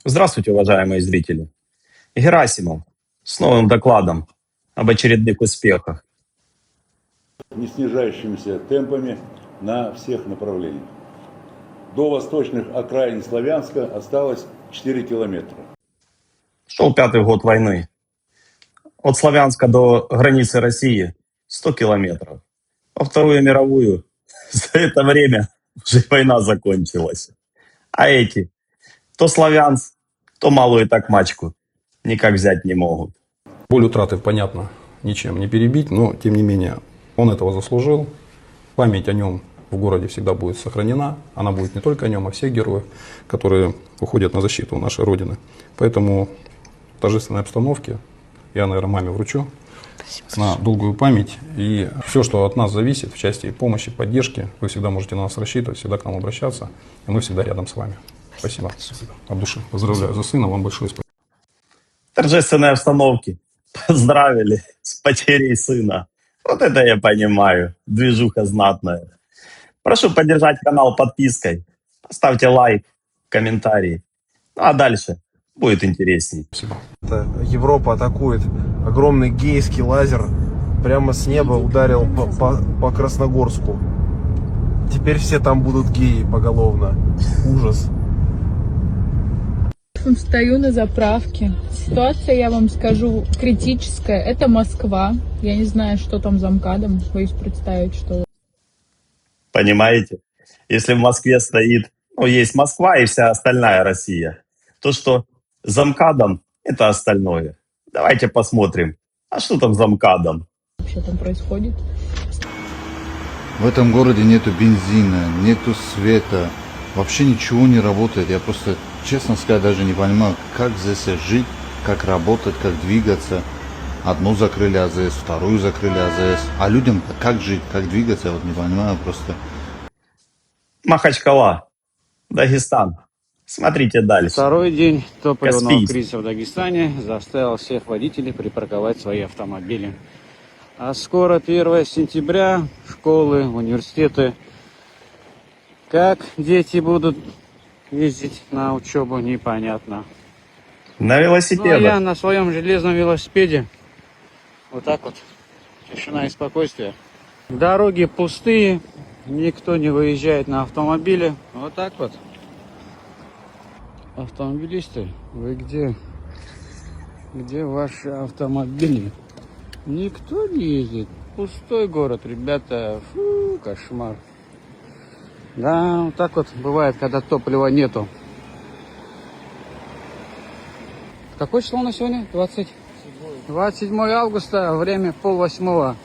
Здравствуйте, уважаемые зрители. Герасимов с новым докладом об очередных успехах. Не снижающимися темпами на всех направлениях. До восточных окраин Славянска осталось 4 километра. Шел пятый год войны. От Славянска до границы России 100 километров. Во Вторую мировую за это время уже война закончилась. А эти то Славянск, то Малую Токмачку никак взять не могут. Боль утраты, понятно, ничем не перебить, но тем не менее он этого заслужил. Память о нем в городе всегда будет сохранена. Она будет не только о нем, а о всех героях, которые уходят на защиту нашей Родины. Поэтому в торжественной обстановке я, наверное, маме вручу на долгую память. И все, что от нас зависит в части помощи, поддержки, вы всегда можете на нас рассчитывать, всегда к нам обращаться. И мы всегда рядом с вами. Спасибо. От души поздравляю за сына. Вам большое спасибо. В торжественной обстановке поздравили с потерей сына. Вот это я понимаю. Движуха знатная. Прошу поддержать канал подпиской. Поставьте лайк, комментарий. Ну а дальше будет интересней. Спасибо. Европа атакует. Огромный гейский лазер прямо с неба ударил по Красногорску. Теперь все там будут геи поголовно. Ужас. Стою на заправке. Ситуация, я вам скажу, критическая. Это Москва. Я не знаю, что там за МКАДом. Боюсь представить, что... Понимаете? Если в Москве стоит, ну, есть Москва и вся остальная Россия, то, что за МКАДом, это остальное. Давайте посмотрим, а что там за МКАДом? вообще там происходит. В этом городе нету бензина, нету света, вообще ничего не работает. Я просто, честно сказать, даже не понимаю, как здесь жить, как работать, как двигаться. Одну закрыли АЗС, вторую закрыли АЗС. А людям-то как жить, как двигаться, я вот не понимаю просто. Махачкала, Дагестан. Смотрите дальше. Второй день топливного Каспийск. кризиса в Дагестане заставил всех водителей припарковать свои автомобили. А скоро 1 сентября, школы, университеты. Как дети будут ездить на учебу, непонятно. На Ну а я велосипедах. на своем железном велосипеде. Вот так вот. Тишина и спокойствие. Дороги пустые, никто не выезжает на автомобиле. Вот так вот. Автомобилисты, вы где? Где ваши автомобили? Никто не ездит. Пустой город, ребята. Фу, кошмар. Да, вот так вот бывает, когда топлива нету. Какое число у нас сегодня? 27 августа, время 7:30.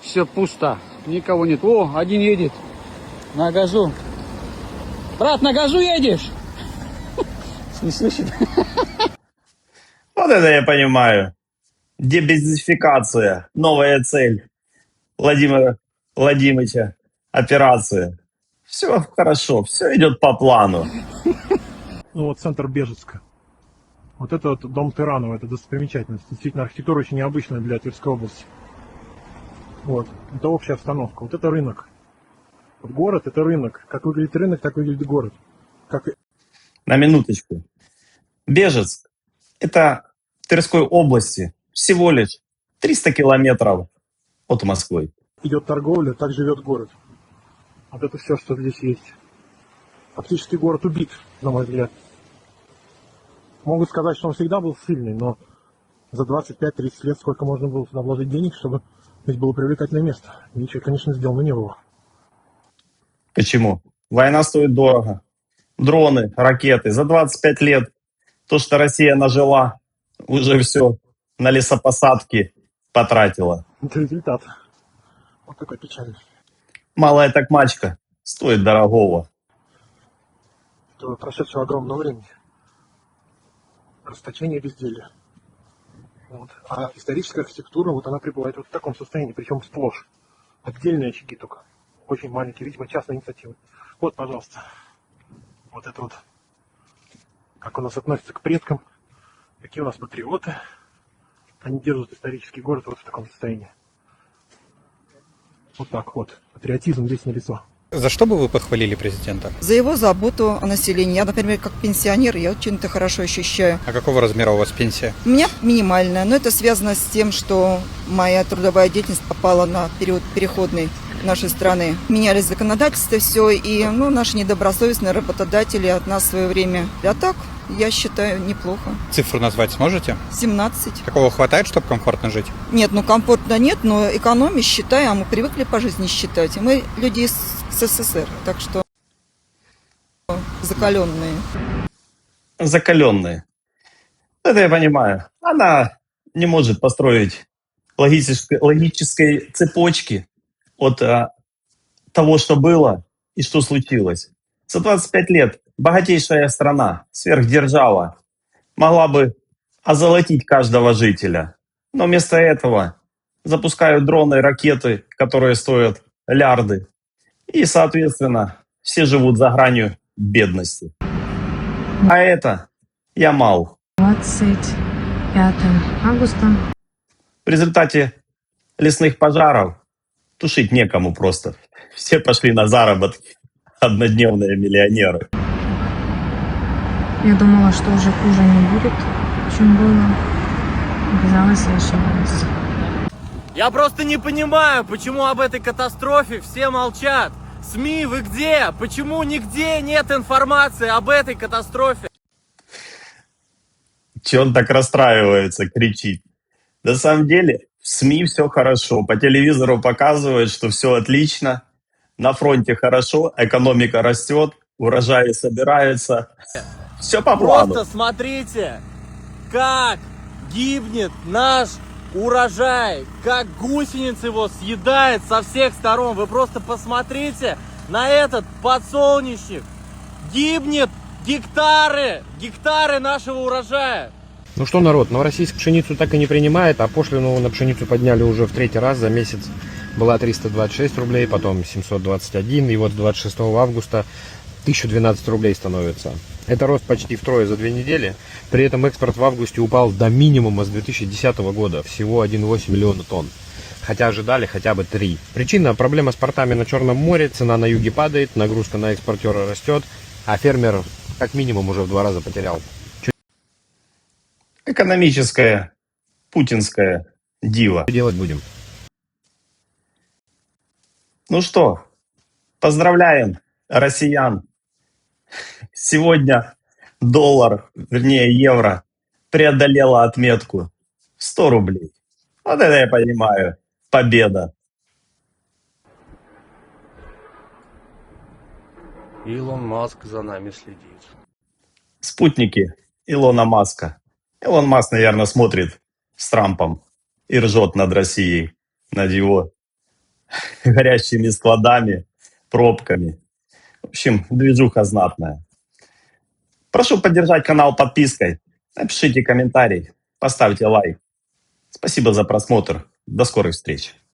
Все пусто, никого нет. О, один едет на газу. Брат, на газу едешь? Не слышит. Вот это я понимаю. Дебезификация. Новая цель Владимира Владимировича. Операция. Все хорошо, все идет по плану. Ну вот центр Бежецка. Вот это вот дом Тыранова, это достопримечательность. Действительно, архитектура очень необычная для Тверской области. Вот, это общая обстановка. Вот это рынок. Вот город — это рынок. Как выглядит рынок, так выглядит город. Как... На минуточку. Бежецк – это в Тверской области всего лишь 300 километров от Москвы. идет торговля, так живет город. Вот это все, что здесь есть. Фактически город убит, на мой взгляд. Могут сказать, что он всегда был сильный, но за 25-30 лет сколько можно было туда вложить денег, чтобы здесь было привлекательное место. Ничего, конечно, сделано не было. Почему? Война стоит дорого. Дроны, ракеты. За 25 лет то, что Россия нажила, уже все на лесопосадки потратила. Это результат. Вот такой печальный. Малая Токмачка стоит дорогого. Это прошедшего огромного времени. Расточение безделия. Вот. А историческая архитектура, вот она пребывает вот в таком состоянии, причем сплошь. Отдельные очаги только. Очень маленькие, видимо, частные инициативы. Вот, пожалуйста. Вот это вот. Как у нас относятся к предкам. Какие у нас патриоты. Они держат исторический город вот в таком состоянии. Вот так вот. Патриотизм здесь налицо. За что бы вы похвалили президента? За его заботу о населении. Я, например, как пенсионер, я очень это хорошо ощущаю. А какого размера у вас пенсия? У меня минимальная, но это связано с тем, что моя трудовая деятельность попала на период переходный нашей страны. Менялись законодательства, все, и наши недобросовестные работодатели от нас в свое время. А так, я считаю, неплохо. Цифру назвать сможете? 17. Такого хватает, чтобы комфортно жить? Нет, комфортно нет, но экономить считаем, а мы привыкли по жизни считать. Мы люди из СССР, так что закаленные. Закаленные. Это я понимаю. Она не может построить логической цепочки от того, что было и что случилось. За 25 лет богатейшая страна, сверхдержава, могла бы озолотить каждого жителя. Но вместо этого запускают дроны и ракеты, которые стоят лярды. И, соответственно, все живут за гранью бедности. А это Ямал. 25 августа. В результате лесных пожаров тушить некому просто. Все пошли на заработки. Однодневные миллионеры. Я думала, что уже хуже не будет, чем было. Оказалось, я ошиблась. Я просто не понимаю, почему об этой катастрофе все молчат. СМИ, вы где? Почему нигде нет информации об этой катастрофе? Че он так расстраивается, кричит? На самом деле в СМИ все хорошо. По телевизору показывают, что все отлично. На фронте хорошо, экономика растет, урожаи собираются. Все по плану. Просто смотрите, как гибнет наш урожай, как гусеница его съедает со всех сторон. Вы просто посмотрите на этот подсолнечник. Гибнет гектары нашего урожая. Ну что, народ, Новороссийск пшеницу так и не принимает, а пошлину на пшеницу подняли уже в 3-й раз за месяц. Была 326 рублей, потом 721, и вот с 26 августа 1012 рублей становится. Это рост почти втрое за 2 недели. При этом экспорт в августе упал до минимума с 2010 года, всего 1,8 миллиона тонн. Хотя ожидали хотя бы 3. Причина – проблема с портами на Черном море, цена на юге падает, нагрузка на экспортера растет, а фермер как минимум уже в 2 раза потерял. Экономическое, путинское диво. Что делать будем? Ну что, поздравляем россиян. Сегодня доллар, вернее евро, преодолела отметку 100 рублей. Вот это я понимаю. Победа. Илон Маск за нами следит. Спутники Илона Маска. Илон Маск, наверное, смотрит с Трампом и ржет над Россией, над его горящими складами, пробками. В общем, движуха знатная. Прошу поддержать канал подпиской. Напишите комментарий, поставьте лайк. Спасибо за просмотр. До скорых встреч.